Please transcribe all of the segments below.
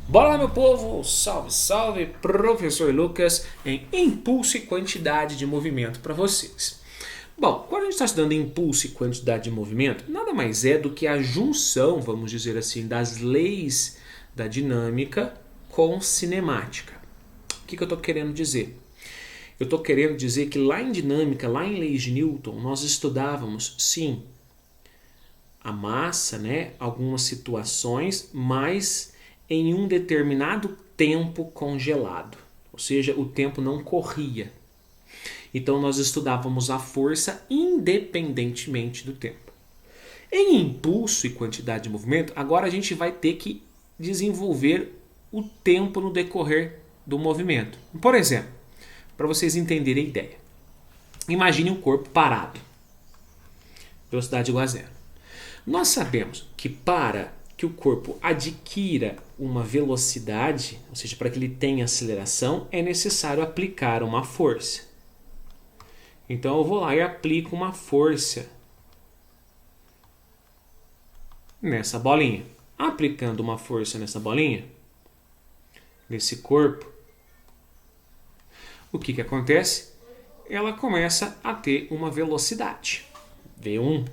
Bora lá, meu povo! Salve, salve! Professor Lucas em impulso e quantidade de movimento para vocês. Bom, quando a gente está estudando impulso e quantidade de movimento, nada mais é do que a junção, vamos dizer assim, das leis da dinâmica com cinemática. O que eu estou querendo dizer? Eu estou querendo dizer que lá em dinâmica, lá em leis de Newton, nós estudávamos, sim, a massa, né, algumas situações, mas em um determinado tempo congelado. Ou seja, o tempo não corria. Então nós estudávamos a força independentemente do tempo. Em impulso e quantidade de movimento, agora a gente vai ter que desenvolver o tempo no decorrer do movimento. Por exemplo, para vocês entenderem a ideia. Imagine um corpo parado, velocidade igual a zero. Nós sabemos que para que o corpo adquira uma velocidade, ou seja, para que ele tenha aceleração, é necessário aplicar uma força. Então eu vou lá e aplico uma força nessa bolinha. Aplicando uma força nessa bolinha, nesse corpo, o que acontece? Ela começa a ter uma velocidade, V1.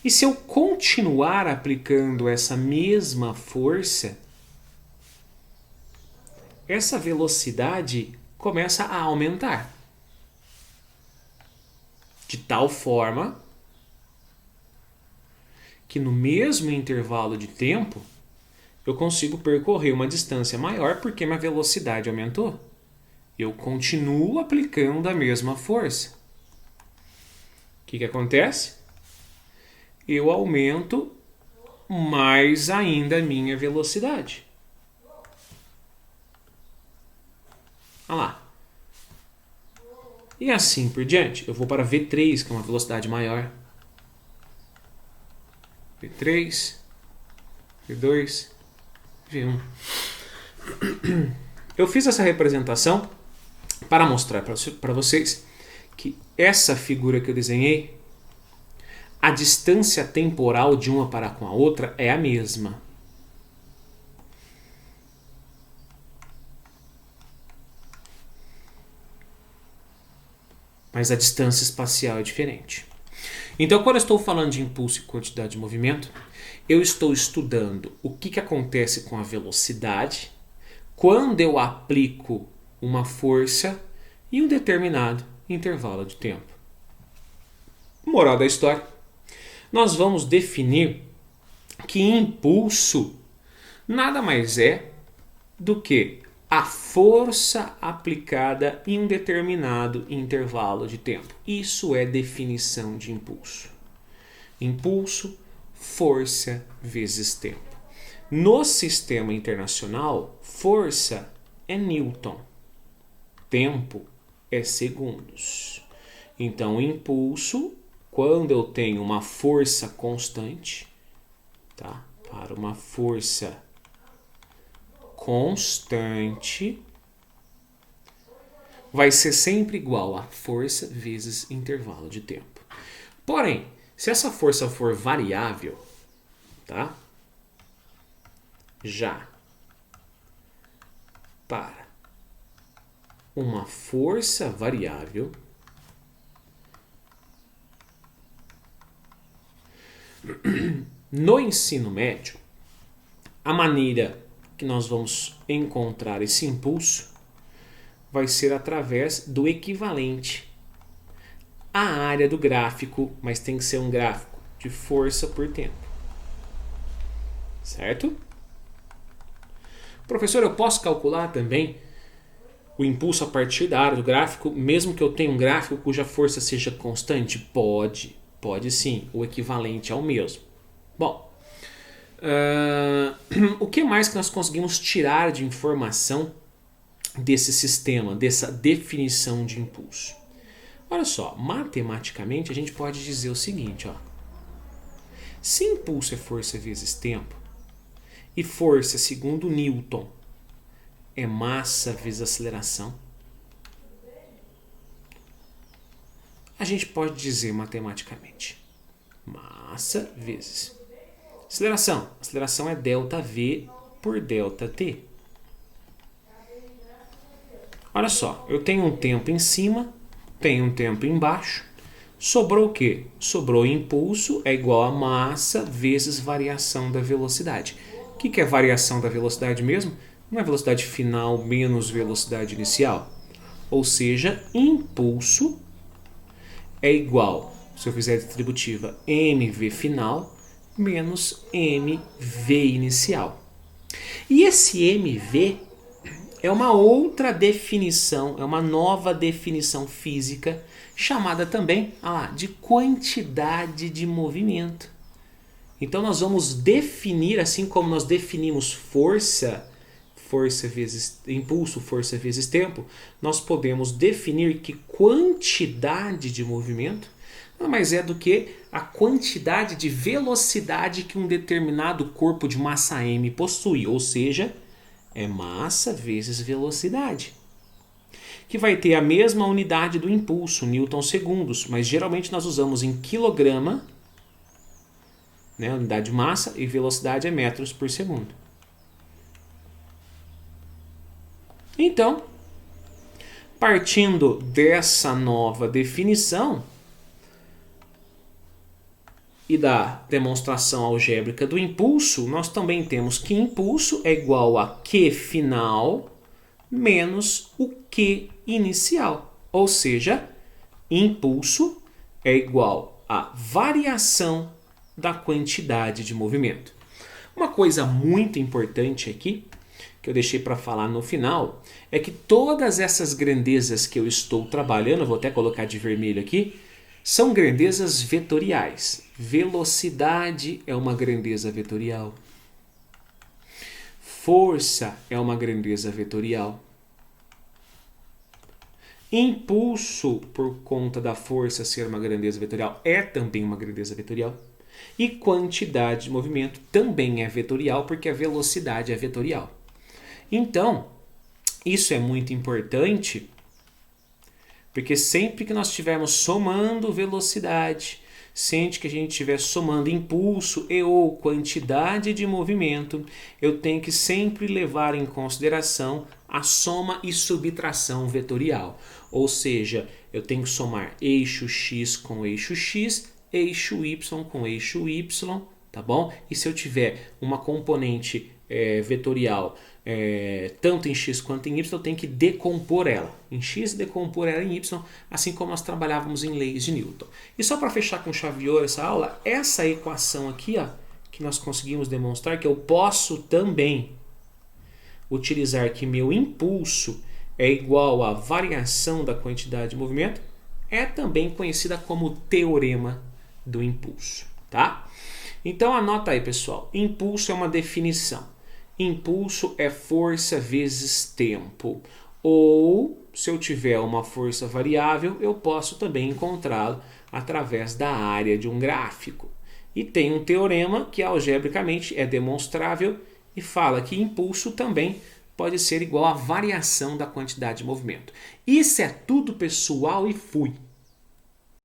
E se eu continuar aplicando essa mesma força, essa velocidade começa a aumentar. De tal forma que no mesmo intervalo de tempo eu consigo percorrer uma distância maior porque minha velocidade aumentou. Eu continuo aplicando a mesma força. O que acontece? Eu aumento mais ainda a minha velocidade. Olha lá. E assim por diante. Eu vou para V3, que é uma velocidade maior. V3, V2, V1. Eu fiz essa representação para mostrar para vocês que essa figura que eu desenhei, a distância temporal de uma para com a outra é a mesma. Mas a distância espacial é diferente. Então, quando eu estou falando de impulso e quantidade de movimento, eu estou estudando o que acontece com a velocidade quando eu aplico uma força em um determinado intervalo de tempo. Moral da história: nós vamos definir que impulso nada mais é do que a força aplicada em um determinado intervalo de tempo. Isso é definição de impulso. Impulso, força vezes tempo. No sistema internacional, força é Newton, tempo é segundos. Então, impulso, quando eu tenho uma força constante, tá? Para uma força constante, vai ser sempre igual a força vezes intervalo de tempo. Porém, se essa força for variável, tá? Já para uma força variável, no ensino médio, a maneira que nós vamos encontrar esse impulso vai ser através do equivalente à área do gráfico, mas tem que ser um gráfico de força por tempo. Certo? Professor, eu posso calcular também o impulso a partir da área do gráfico, mesmo que eu tenha um gráfico cuja força seja constante? Pode sim, o equivalente é o mesmo. Bom, o que mais que nós conseguimos tirar de informação desse sistema, dessa definição de impulso? Olha só, matematicamente a gente pode dizer o seguinte, ó. Se impulso é força vezes tempo, e força, segundo Newton, é massa vezes aceleração, a gente pode dizer matematicamente massa vezes aceleração. Aceleração é ΔV por ΔT. Olha só, eu tenho um tempo em cima, tenho um tempo embaixo. Sobrou o quê? Sobrou impulso é igual a massa vezes variação da velocidade. O que é variação da velocidade mesmo? Não é velocidade final menos velocidade inicial? Ou seja, impulso é igual, se eu fizer a distributiva, mv final menos mv inicial. E esse mv é uma outra definição, é uma nova definição física, chamada também de quantidade de movimento. Então nós vamos definir, assim como nós definimos força vezes impulso, força vezes tempo, nós podemos definir que quantidade de movimento nada mais é do que a quantidade de velocidade que um determinado corpo de massa m possui, ou seja, é massa vezes velocidade, que vai ter a mesma unidade do impulso, newton-segundos, mas geralmente nós usamos em quilograma, né, unidade de massa, e velocidade é metros por segundo. Então, partindo dessa nova definição e da demonstração algébrica do impulso, nós também temos que impulso é igual a Q final menos o Q inicial. Ou seja, impulso é igual a variação da quantidade de movimento. Uma coisa muito importante aqui, que eu deixei para falar no final, é que todas essas grandezas que eu estou trabalhando, eu vou até colocar de vermelho aqui, são grandezas vetoriais. Velocidade é uma grandeza vetorial. Força é uma grandeza vetorial. Impulso, por conta da força ser uma grandeza vetorial, é também uma grandeza vetorial. E quantidade de movimento também é vetorial, porque a velocidade é vetorial. Então, isso é muito importante, porque sempre que nós estivermos somando velocidade, sempre que a gente estiver somando impulso e ou quantidade de movimento, eu tenho que sempre levar em consideração a soma e subtração vetorial. Ou seja, eu tenho que somar eixo x com eixo x, eixo y com eixo y, tá bom? E se eu tiver uma componente vetorial tanto em x quanto em y, eu tenho que decompor ela em x e decompor ela em y, assim como nós trabalhávamos em leis de Newton. E só para fechar com chave de ouro essa aula, essa equação aqui, que nós conseguimos demonstrar que eu posso também utilizar que meu impulso é igual à variação da quantidade de movimento, é também conhecida como teorema do impulso, tá? Então anota aí, pessoal, impulso é uma definição. Impulso é força vezes tempo. Ou, se eu tiver uma força variável, eu posso também encontrá-lo através da área de um gráfico. E tem um teorema que algebricamente é demonstrável e fala que impulso também pode ser igual à variação da quantidade de movimento. Isso é tudo, pessoal, e fui!